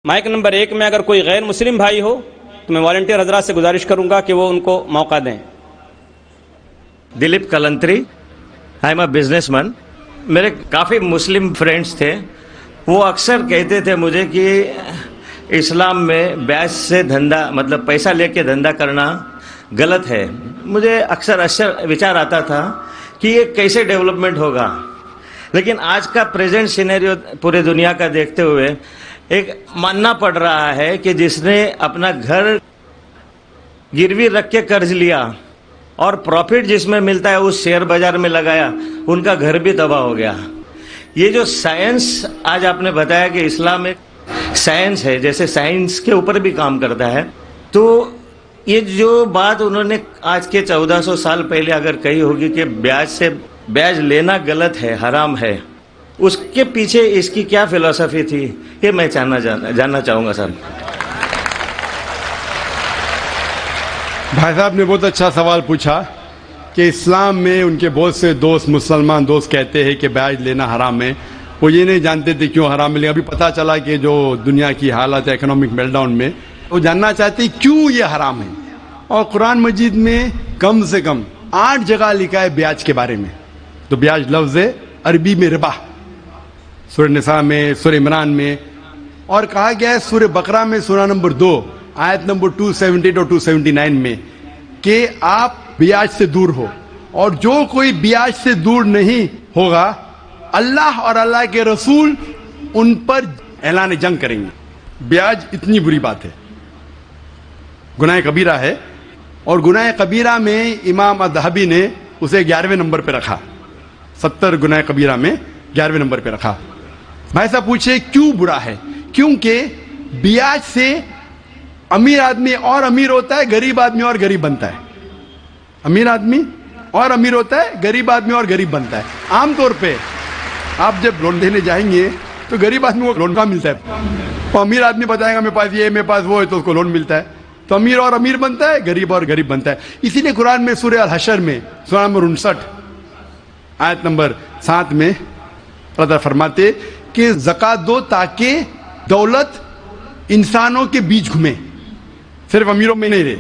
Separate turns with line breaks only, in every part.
Mic number 1 میں اگر کوئی غیر مسلم بھائی ہو تو میں والنٹیئر حضرات سے گزارش کروں گا کہ وہ ان کو موقع دیں۔
Dilip Kalantri, I am a businessman. میرے کافی مسلم فرینڈس تھے، وہ اکثر کہتے تھے مجھے کہ اسلام میں بیعت سے دھندا مطلب پیسہ لے کے دھندا کرنا غلط ہے۔ مجھے اکثر وچار آتا تھا کہ یہ کیسے ڈیولپمنٹ ہوگا، لیکن آج کا پریزنٹ سینیریو پورے دنیا کا دیکھتے ہوئے ایک ماننا پڑ رہا ہے کہ جس نے اپنا گھر گروی رکھ کے قرض لیا اور پروفٹ جس میں ملتا ہے اس شیئر بازار میں لگایا، ان کا گھر بھی تباہ ہو گیا۔ یہ جو سائنس آج آپ نے بتایا کہ اسلام ایک سائنس ہے، جیسے سائنس کے اوپر بھی کام کرتا ہے، تو یہ جو بات انہوں نے آج کے 1400 سال پہلے اگر کہی ہوگی کہ بیاج لینا غلط ہے، حرام ہے، اس کے پیچھے اس کی کیا فلسفی تھی، یہ میں جاننا چاہوں گا سر۔
بھائی صاحب نے بہت اچھا سوال پوچھا کہ اسلام میں ان کے بہت سے دوست مسلمان دوست کہتے ہیں کہ بیعت لینا حرام ہے۔ وہ یہ نہیں جانتے تھے کیوں حرام ہے، لیکن ابھی پتہ چلا کہ جو دنیا کی حالت ہے اکنامک میلٹ ڈاؤن میں، وہ جاننا چاہتے ہیں کیوں یہ حرام ہے۔ اور قرآن مجید میں کم سے کم 8 جگہ لکھا ہے بیاج کے بارے میں۔ تو بیاج لفظ ہے عربی میں ربا، سورہ نساء میں، سورہ عمران میں، اور کہا گیا ہے سورہ بقرہ میں سورہ نمبر 2 آیت نمبر 278 اور 279 میں کہ آپ بیاج سے دور ہو، اور جو کوئی بیاج سے دور نہیں ہوگا اللہ اور اللہ کے رسول ان پر اعلان جنگ کریں گے۔ بیاج اتنی بری بات ہے، گناہ کبیرہ ہے، اور گناہ کبیرہ میں امام الذہبی نے اسے 11ویں نمبر پہ رکھا، 70 گناہ کبیرہ میں 11ویں نمبر پہ رکھا۔ بھائی صاحب پوچھے کیوں برا ہے؟ کیونکہ بیاج سے امیر آدمی اور امیر ہوتا ہے، غریب آدمی اور غریب بنتا ہے۔ امیر آدمی اور امیر ہوتا ہے، غریب آدمی اور غریب بنتا ہے۔ عام طور پہ آپ جب لون دینے جائیں گے تو غریب آدمی کو لون کا ملتا ہے، اور امیر آدمی بتائے گا میرے پاس یہ میرے پاس وہ ہے، تو اس کو لون ملتا ہے۔ تو امیر اور امیر بنتا ہے، غریب اور غریب بنتا ہے۔ اسی لیے قرآن میں سورہ الحشر میں سورہ نمبر 59 آیت نمبر 7 میں اللہ فرماتے کہ زکوٰۃ دو تاکہ دولت انسانوں کے بیچ گھومے، صرف امیروں میں نہیں رہے۔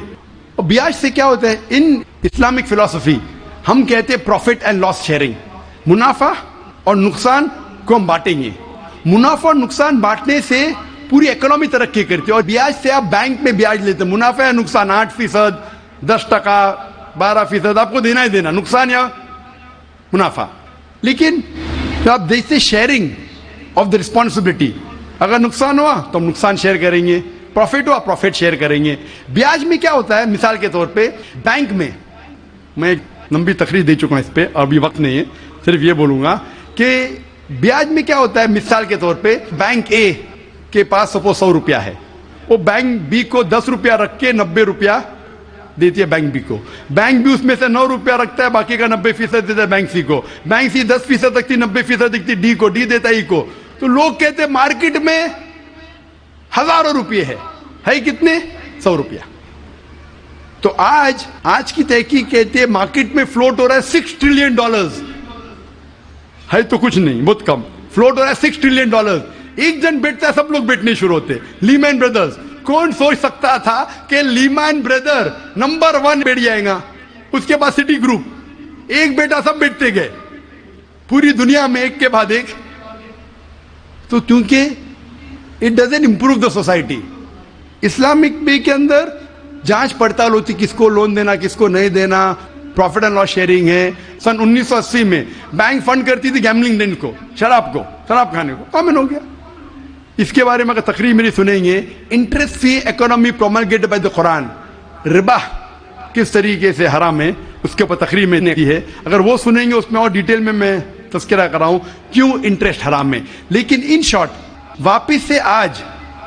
اور بیاج سے کیا ہوتا ہے؟ ان اسلامک فلسفی ہم کہتے ہیں پروفٹ اینڈ لاس شیئرنگ، منافع اور نقصان کو ہم بانٹیں گے۔ منافع اور نقصان بانٹنے سے پوری اکنامی ترقی کرتی ہے، اور بیاج سے آپ بینک میں بیاج لیتے ہیں، منافع یا نقصان 8%، 10%، 12% آپ کو دینا ہی دینا، نقصان یا منافع۔ لیکن آپ دیکھتے شیئرنگ آف دا رسپانسبلٹی، اگر نقصان ہوا تو ہم نقصان شیئر کریں گے، پروفٹ ہوا پروفٹ شیئر کریں گے۔ بیاج میں کیا ہوتا ہے؟ مثال کے طور پہ بینک میں، میں ایک لمبی تقریر دے چکا ہوں اس پہ، ابھی وقت نہیں ہے، صرف یہ بولوں گا کہ بیاج میں کیا ہوتا ہے۔ مثال کے طور پہ بینک اے کے پاس سپوز 100 روپیہ ہے، وہ بینک بی کو 10 روپیہ رکھ کے 90 روپیہ دیتی ہے بینک بی کو، بینک بھی اس میں سے 9 روپیہ رکھتا ہے، باقی کا 90% دیتا ہے بینک سی کو، بینک سی 10% رکھتی، 90% رکھتی ڈی کو، ڈی دیتا ای کو۔ تو لوگ کہتے ہیں مارکیٹ میں ہزاروں روپے ہے کتنے؟ 100 روپیہ۔ تو آج کی تحقیق کہتے ہیں مارکیٹ میں فلوٹ ہو رہا ہے $6 ٹریلین، ہے تو کچھ نہیں، بہت کم، فلوٹ ہو رہا ہے $6 ٹریلین۔ ایک جن بیٹھتا ہے سب لوگ بیٹھنے شروع ہوتے۔ لیمین بردرز، کون سوچ سکتا تھا کہ لیمین بردر نمبر 1 بیٹھ جائے گا، اس کے بعد سٹی گروپ، ایک بیٹا سب بیٹھتے گئے پوری دنیا میں ایک کے بعد ایک۔ تو کیونکہ it doesn't improve the society. Islamic بے کے اندر جانچ پڑتال ہوتی کس کو لون دینا کس کو نہیں دینا، پروفٹ اینڈ لاس شیئرنگ ہے۔ سن 1980 میں بینک فنڈ کرتی تھی گیملنگ ڈن کو، شراب کھانے کو، کامن ہو گیا۔ اس کے بارے میں اگر تقریر میری سنیں گے، interest free economy promulgated by the Quran, ربا کس طریقے سے حرام ہے، اس کے اوپر تقریر میں نے کی ہے، اگر وہ سنیں گے اس میں اور ڈیٹیل میں تذکرہ کراؤں کیوں انٹرسٹ حرام ہے۔ لیکن ان شارٹ واپس سے آج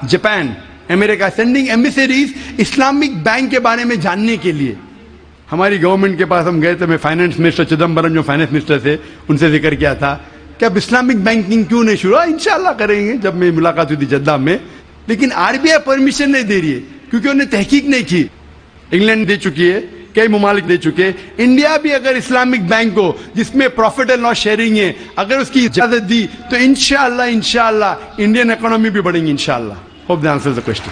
جاپان، امریکہ سینڈنگ ایمبیسریز اسلامک بینک کے بارے میں جاننے کے لیے۔ ہماری گورنمنٹ کے پاس ہم گئے تھے، میں فائنانس منسٹر چدمبرم جو فائنانس منسٹر تھے ان سے ذکر کیا تھا کہ اب اسلامک بینکنگ کیوں نہیں شروع؟ انشاءاللہ کریں گے، جب میں ملاقات ہوئی تھی جدہ میں۔ لیکن RBI پرمیشن نہیں دے رہی ہے کیونکہ انہوں نے تحقیق نہیں کی۔ انگلینڈ دے چکی ہے، کئی ممالک دے چکے، انڈیا بھی اگر اسلامک بینک کو جس میں پروفٹ اینڈ لاس شیئرنگ ہے اگر اس کی اجازت دی تو انشاءاللہ انڈین اکانومی بھی بڑھیں گی انشاءاللہ۔ Hope that answers the question.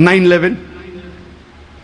9/11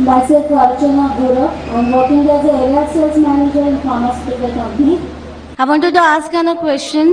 Myself Archana Gora. I'm working as a area sales manager in pharmaceutical company. I wanted to ask a question.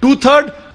2/3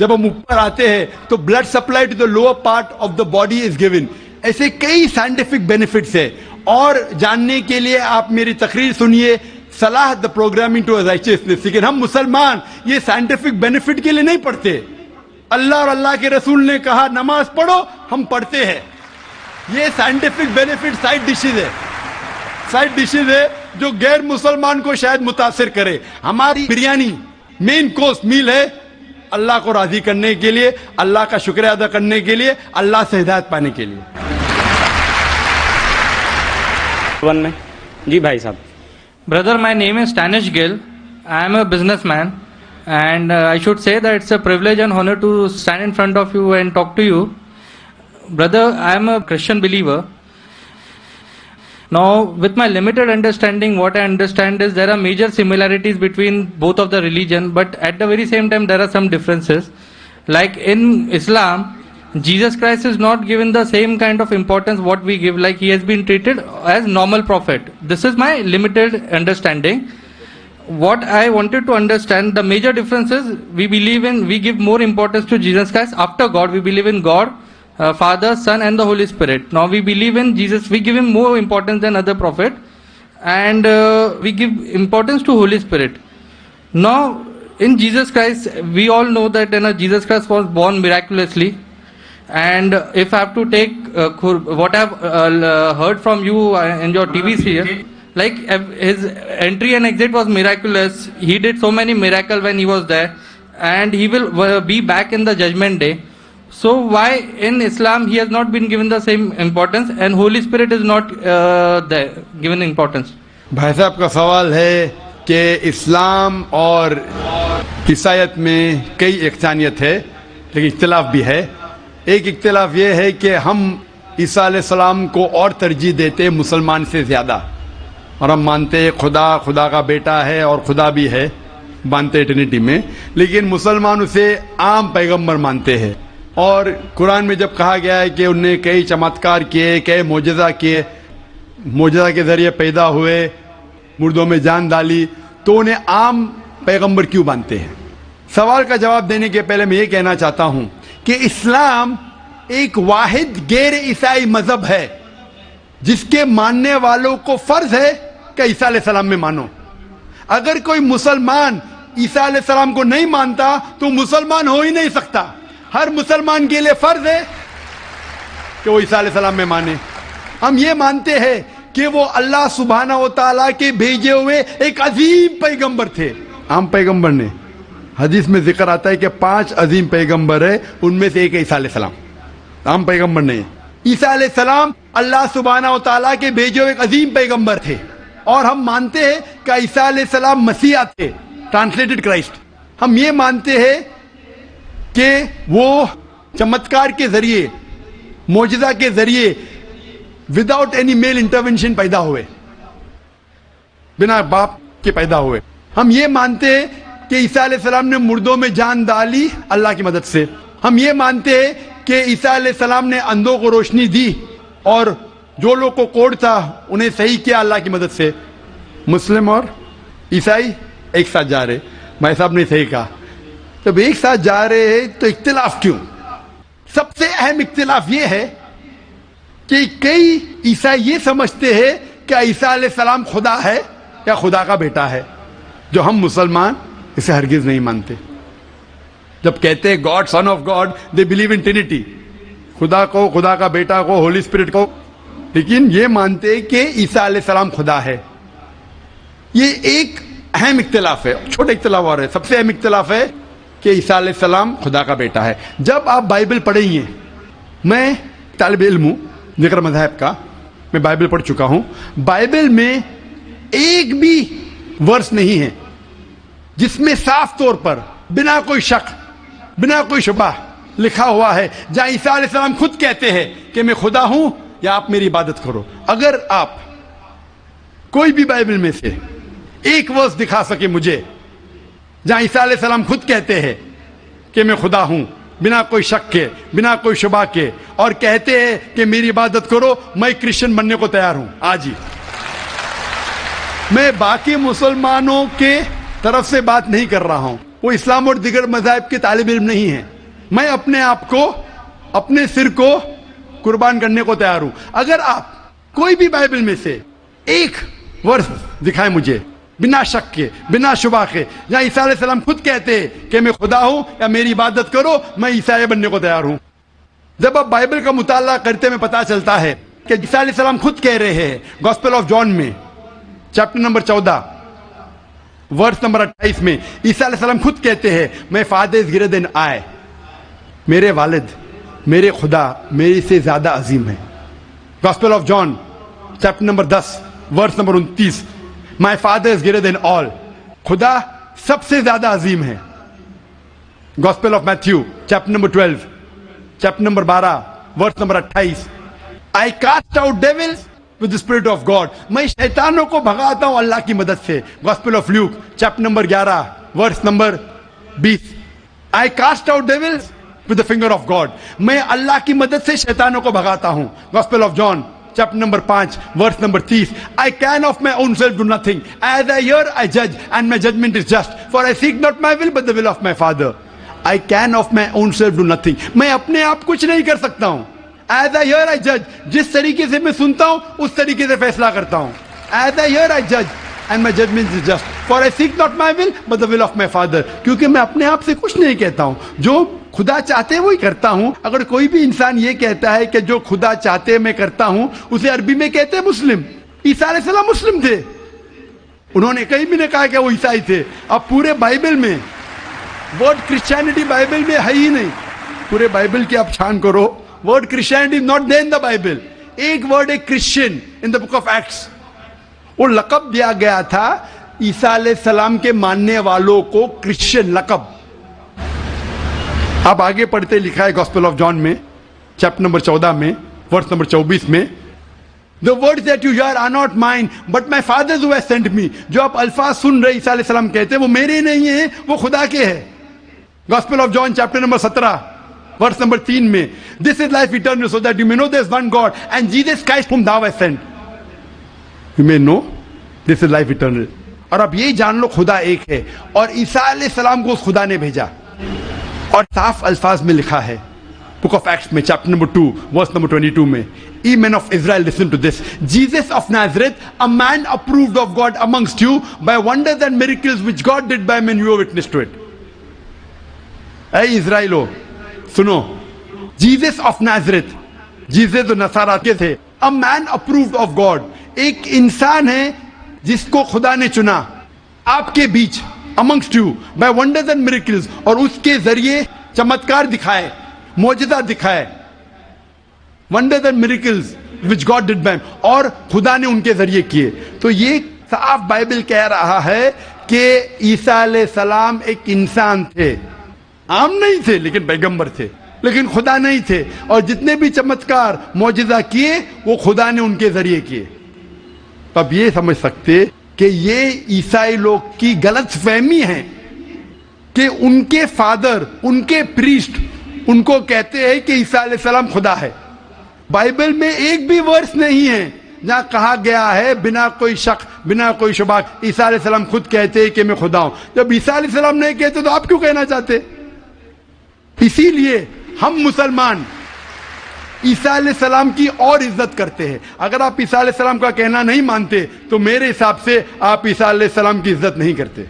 جب ہم اوپر آتے ہیں تو blood supply to the lower part of the body is given. ایسے کئی scientific benefits ہے. اور جاننے کے لیے آپ میری تقریر سنیے, صلاح دا پروگرامنگ ٹو رائچسنس. لیکن ہم مسلمان یہ سائنٹیفک بینیفٹ کے لیے نہیں پڑھتے. اللہ اور اللہ کے رسول نے کہا نماز پڑھو, ہم پڑھتے ہیں. یہ سائنٹیفک بینیفٹ سائڈ ڈشز ہے جو غیر مسلمان کو شاید متاثر کرے. ہماری بریانی مین کورس میل ہے اللہ کو راضی کرنے کے لیے, اللہ کا شکریہ ادا کرنے کے لیے, اللہ سے ہدایت پانے کے لیے.
میں جی بھائی صاحب.
Brother, my name is Stanish Gill. I am a businessman, and I should say that it's a privilege and honor to stand in front of you and talk to you. Brother, I am a Christian believer. Now, with my limited understanding, what I understand is there are major similarities between both of the religion, but at the very same time there are some differences. Like in Islam, Jesus Christ is not given the same kind of importance what we give, like he has been treated as normal prophet. This is my limited understanding. What I wanted to understand, the major difference is we give more importance to Jesus Christ after God. We believe in God, Father, Son and the Holy Spirit. Now we believe in Jesus, we give him more importance than other prophet, and we give importance to Holy Spirit. Now in Jesus Christ, we all know that Jesus Christ was born miraculously. And if I have to take what I have heard from you in your TV series, like his entry and exit was miraculous. He did so many miracles when he was there, and he will be back in the judgment day. So why in Islam he has not been given the same importance and Holy Spirit is not there given importance?
بھائی صاحب کا سوال ہے کہ اسلام اور عیسائیت میں کئی یکسانیت ہے لیکن اختلاف بھی ہے. ایک اختلاف یہ ہے کہ ہم عیسیٰ علیہ السلام کو اور ترجیح دیتے مسلمان سے زیادہ, اور ہم مانتے خدا کا بیٹا ہے اور خدا بھی ہے, مانتے ٹرینٹی میں. لیکن مسلمان اسے عام پیغمبر مانتے ہیں. اور قرآن میں جب کہا گیا ہے کہ انہوں نے کئی چمتکار کیے, کئی معجزہ کیے, معجزہ کے ذریعے پیدا ہوئے, مردوں میں جان ڈالی, تو انہیں عام پیغمبر کیوں مانتے ہیں؟ سوال کا جواب دینے کے پہلے میں یہ کہنا چاہتا ہوں کہ اسلام ایک واحد غیر عیسائی مذہب ہے جس کے ماننے والوں کو فرض ہے کہ عیسیٰ علیہ السلام میں مانو. اگر کوئی مسلمان عیسیٰ علیہ السلام کو نہیں مانتا تو مسلمان ہو ہی نہیں سکتا. ہر مسلمان کے لیے فرض ہے کہ وہ عیسیٰ علیہ السلام میں مانے. ہم یہ مانتے ہیں کہ وہ اللہ سبحانہ و تعالیٰ کے بھیجے ہوئے ایک عظیم پیغمبر تھے. عام پیغمبر نے, حدیث میں ذکر آتا ہے کہ 5 عظیم پیغمبر ہے, ان میں سے ایک عیسیٰ علیہ السلام. عام پیغمبر نہیں. عیسیٰ علیہ السلام اللہ سبحانہ و تعالیٰ کے بھیجے ہوئے ایک عظیم پیغمبر تھے, اور ہم مانتے ہیں کہ عیسیٰ علیہ السلام مسیح تھے, ٹرانسلیٹڈ کرائسٹ. ہم یہ مانتے ہیں کہ وہ چمتکار کے ذریعے, معجزہ کے ذریعے, وداؤٹ اینی میل انٹروینشن پیدا ہوئے, بنا باپ کے پیدا ہوئے. ہم یہ مانتے ہیں کہ عیسیٰ علیہ السلام نے مردوں میں جان ڈالی اللہ کی مدد سے. ہم یہ مانتے ہیں کہ عیسیٰ علیہ السلام نے اندھوں کو روشنی دی اور جو لوگ کو کوڑ تھا انہیں صحیح کیا اللہ کی مدد سے. مسلم اور عیسائی ایک ساتھ جا رہے. بھائی صاحب نے صحیح کہا, جب ایک ساتھ جا رہے ہیں تو اختلاف کیوں؟ سب سے اہم اختلاف یہ ہے کہ کئی عیسائی یہ سمجھتے ہیں کہ عیسیٰ علیہ السلام خدا ہے یا خدا کا بیٹا ہے, جو ہم مسلمان اسے ہرگز نہیں مانتے. جب کہتے ہیں God, son of God, they believe in Trinity, خدا کو, خدا کا بیٹا کو, ہولی اسپرٹ کو, لیکن یہ مانتے ہیں کہ عیسیٰ علیہ السلام خدا ہے. یہ ایک اہم اختلاف ہے. چھوٹے اختلاف اور ہے. سب سے اہم اختلاف ہے کہ عیسیٰ علیہ السلام خدا کا بیٹا ہے. جب آپ بائبل پڑھیں گے, میں طالب علم ہوں ذکر مذاہب کا, میں بائبل پڑھ چکا ہوں. بائبل میں ایک بھی ورس نہیں ہے جس میں صاف طور پر بنا کوئی شک, بنا کوئی شبہ لکھا ہوا ہے جہاں عیسیٰ علیہ السلام خود کہتے ہیں کہ میں خدا ہوں یا آپ میری عبادت کرو. اگر آپ کوئی بھی بائبل میں سے ایک ورس دکھا سکے مجھے جہاں عیسیٰ علیہ السلام خود کہتے ہیں کہ میں خدا ہوں بنا کوئی شک کے, بنا کوئی شبہ کے, اور کہتے ہیں کہ میری عبادت کرو, میں کرسچن بننے کو تیار ہوں آج ہی. میں باقی مسلمانوں کے طرف سے بات نہیں کر رہا ہوں, وہ اسلام اور دیگر مذاہب کے طالب علم نہیں ہیں. میں اپنے آپ کو, اپنے سر کو قربان کرنے کو تیار ہوں. اگر آپ کوئی بھی بائبل میں سے ایک ورس دکھائیں مجھے بنا شک کے, بنا شبہ کے, جہاں عیسیٰ علیہ السلام خود کہتے کہ میں خدا ہوں یا میری عبادت کرو, میں عیسائی بننے کو تیار ہوں. جب آپ بائبل کا مطالعہ کرتے میں پتا چلتا ہے کہ عیسیٰ علیہ السلام خود کہہ رہے ہیں گاسپل آف جان میں چیپٹر نمبر 14 ورس نمبر 28 میں, عیسیٰ علیہ السلام خود کہتے ہیں میں فادر از گریٹر دین آئی, میرے والد, میرے خدا میرے سے زیادہ عظیم ہے. Gospel of John chapter number 10 verse number 29, my father is greater than all, خدا سب سے زیادہ عظیم ہے. Gospel of Matthew chapter number 12 chapter number 12 verse number 28, I cast out devils with spirit of God, میں شیطانوں کو بھگاتا ہوں اللہ کی مدد سے. Gospel of Luke chapter number 11 verse number 20, I cast out devils with the finger of God, میں اللہ کی مدد سے شیطانوں کو بھگاتا ہوں. Gospel of John chapter number 5 verse number 30, I can of my own self do nothing, as I hear I judge and my judgment is just, for I seek not my will but the will of my Father. I can of my own self do nothing, میں اپنے آپ کچھ نہیں کر سکتا ہوں. As I hear I judge, جس طریقے سے میں سنتا ہوں اس طریقے سے فیصلہ کرتا ہوں. As I hear I judge and my judgment is just, for I seek not my will but the will of my Father. کیونکہ میں اپنے آپ سے کچھ نہیں کہتا ہوں, جو خدا چاہتے وہی کرتا ہوں. اگر کوئی بھی انسان یہ کہتا ہے کہ جو خدا چاہتے میں کرتا ہوں, اسے عربی میں کہتے ہیں مسلم. عیسیٰ علیہ السلام مسلم تھے, انہوں نے کہیں بھی نہیں کہا کہ وہ عیسائی تھے. اب پورے بائبل میں ورڈ کرسچینٹی بائبل میں ہے ہی نہیں. پورے بائبل کی آپ چھان کرو, word Christianity not there in the Bible. ایک ورڈ ہے Christian in the book of acts. وہ لقب دیا گیا تھا عیسیٰ علیہ السلام کے ماننے والوں کو, کرسچین لقب. آپ آگے پڑھتے لکھا ہے گاسپل آف جان میں چیپٹر نمبر 14 میں ورس نمبر 24 میں, The words that you hear are not mine, but my Father who has sent me. جو آپ الفاظ سن رہے عیسیٰ علیہ السلام کہتے ہیں وہ میرے نہیں ہیں, وہ خدا کے ہیں. Gospel of John chapter number 17 verse number 3 میں, This is life eternal, so that you may know there is one God and Jesus Christ whom thou hast sent. You may know this is life eternal. اور اب یہ جان لو خدا ایک ہے, اور عیسیٰ علیہ السلام کو اس خدا نے بھیجا. اور صاف الفاظ میں لکھا ہے بک آف ایکٹس میں چیپٹر نمبر 2 ورس نمبر 22 میں, Ye men of Israel, listen to this. Jesus of Nazareth, a man approved of God amongst you by wonders and miracles which God did by men, you are witness to it. اے اسرائیلو سنو, Jesus of Nazareth, Jesus جو نصارہ کے تھے, a man approved of God, ایک انسان ہے جس کو خدا نے چنا آپ کے بیچ, amongst you by wonders and miracles, اور اس کے ذریعے چمتکار دکھائے, معجزہ دکھائے. Wonders and miracles which God did by him, اور خدا نے ان کے ذریعے کیے. تو یہ صاف بائبل کہہ رہا ہے کہ عیسیٰ علیہ السلام ایک انسان تھے, عام نہیں تھے لیکن پیغمبر تھے, لیکن خدا نہیں تھے. اور جتنے بھی چمتکار معجزہ کیے وہ خدا نے ان کے ذریعے کیے. اب یہ سمجھ سکتے کہ یہ عیسائی لوگ کی غلط فہمی ہے کہ ان کے فادر, ان کے پریسٹ ان کو کہتے ہیں کہ عیسیٰ علیہ السلام خدا ہے. بائبل میں ایک بھی ورس نہیں ہے جہاں کہا گیا ہے بنا کوئی شک بنا کوئی شبہ عیسیٰ علیہ السلام خود کہتے ہیں کہ میں خدا ہوں. جب عیسیٰ علیہ السلام نہیں کہتے تو آپ کیوں کہنا چاہتے؟ اسی لیے ہم مسلمان عیسیٰ علیہ السلام کی اور عزت کرتے ہیں. اگر آپ عیسیٰ علیہ السلام کا کہنا نہیں مانتے تو میرے حساب سے آپ عیسیٰ علیہ السلام کی عزت نہیں کرتے.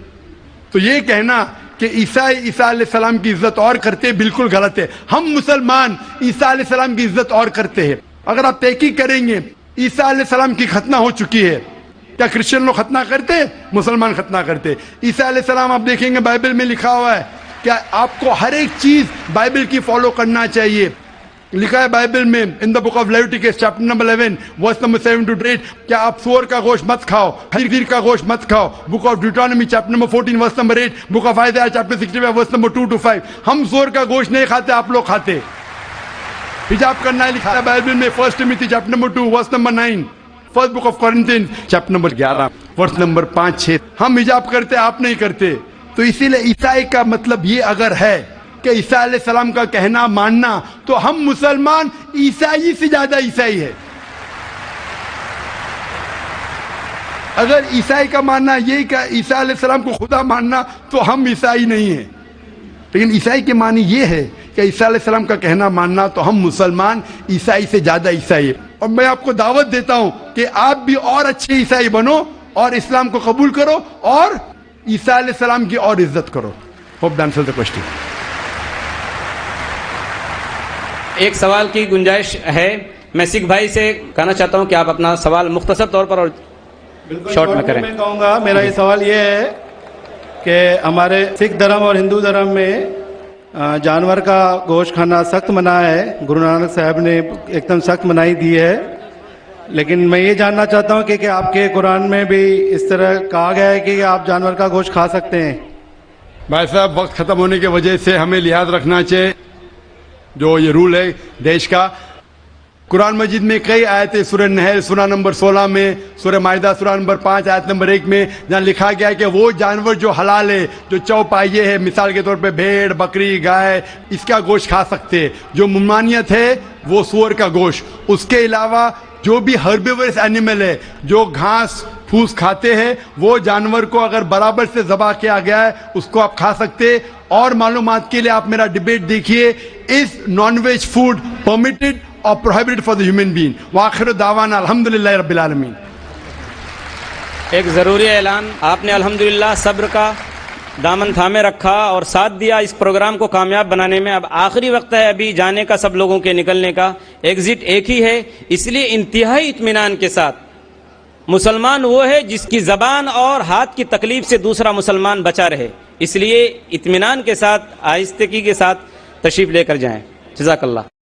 تو یہ کہنا کہ عیسیٰ علیہ السلام کی عزت اور کرتے بالکل غلط ہے. ہم مسلمان عیسیٰ علیہ السلام کی عزت اور کرتے ہیں. اگر آپ تحقیق کریں گے عیسیٰ علیہ السلام کی ختنہ ہو چکی ہے. کیا کرسچن لوگ ختنہ کرتے؟ مسلمان ختنہ کرتے. عیسیٰ علیہ السلام آپ دیکھیں گے بائبل میں لکھا ہوا ہے کہ آپ کو ہر ایک چیز بائبل کی فالو کرنا چاہیے. لکھا ہے بائبل میں in the book of Leviticus chapter number 11 verse number 7 to 8 کہ آپ سور کا گوشت مت کھاؤ, خنزیر کا گوشت مت کھاؤ. Book of Deuteronomy chapter number 14 verse number 8, book of Isaiah chapter 65 verse number 2 to 5. ہم سور کا گوشت نہیں کھاتے, آپ لوگ کھاتے. حجاب کرنا ہے لکھا ہے بائبل میں 1 Timothy chapter number 2 verse number 9, first book of Corinthians chapter number 11 verse number 5-6. ہم حجاب کرتے, آپ نہیں کرتے. تو اسی لیے عیسائی کا مطلب یہ اگر ہے کہ عیسیٰ علیہ السلام کا کہنا ماننا, تو ہم مسلمان عیسائی سے زیادہ عیسائی ہے. اگر عیسائی کا ماننا یہ کہ عیسیٰ علیہ السلام کو خدا ماننا تو ہم عیسائی نہیں ہیں، لیکن عیسائی کے معنی یہ ہے کہ عیسیٰ علیہ السلام کا کہنا ماننا تو ہم مسلمان عیسائی سے زیادہ عیسائی ہیں۔ اور میں آپ کو دعوت دیتا ہوں کہ آپ بھی اور اچھے عیسائی بنو اور اسلام کو قبول کرو اور عیسیٰ علیہ السلام کی اور عزت کرو۔ Hope that answers the question.
ایک سوال کی گنجائش ہے، میں سکھ بھائی سے کہنا چاہتا ہوں کہ آپ اپنا سوال مختصر طور پر اور شارٹ میں کریں۔
میں کہوں گا میرا یہ سوال یہ ہے کہ ہمارے سکھ دھرم اور ہندو دھرم میں جانور کا گوشت کھانا سخت منع ہے، گرو نانک صاحب نے ایک دم سخت منائی دی ہے، لیکن میں یہ جاننا چاہتا ہوں کہ آپ کے قرآن میں بھی اس طرح کہا گیا ہے کہ آپ جانور کا گوشت کھا سکتے ہیں؟
بھائی صاحب وقت ختم ہونے کی وجہ سے ہمیں لحاظ رکھنا چاہیے، جو یہ رول ہے دیش کا۔ قرآن مجید میں کئی آیتیں، سورہ نحل سورہ نمبر 16 میں، سورہ مائدہ سورہ نمبر 5 آیت نمبر 1 میں جہاں لکھا گیا ہے کہ وہ جانور جو حلال ہے، جو چوپائے ہے، مثال کے طور پہ بھیڑ، بکری، گائے، اس کا گوشت کھا سکتے ہیں۔ جو ممانعت ہے وہ سور کا گوشت۔ اس کے علاوہ جو بھی ہربیورس اینیمل ہے، جو گھاس پھوس کھاتے ہیں، وہ جانور کو اگر برابر سے ذبح کیا گیا ہے اس کو آپ کھا سکتے۔ اور معلومات کے لیے آپ میرا ڈیبیٹ دیکھیے، از نان ویج فوڈ پرمیٹڈ اور prohibited for the human being؟ وآخر دعوانا الحمدللہ رب العالمین۔
ایک ضروری اعلان، آپ نے الحمدللہ صبر کا دامن تھامے رکھا اور ساتھ دیا اس پروگرام کو کامیاب بنانے میں۔ اب آخری وقت ہے ابھی جانے کا، سب لوگوں کے نکلنے کا، ایگزٹ ایک ہی ہے، اس لیے انتہائی اطمینان کے ساتھ مسلمان وہ ہے جس کی زبان اور ہاتھ کی تکلیف سے دوسرا مسلمان بچا رہے، اس لیے اطمینان کے ساتھ، آہستگی کے ساتھ تشریف لے کر جائیں۔ جزاک اللہ۔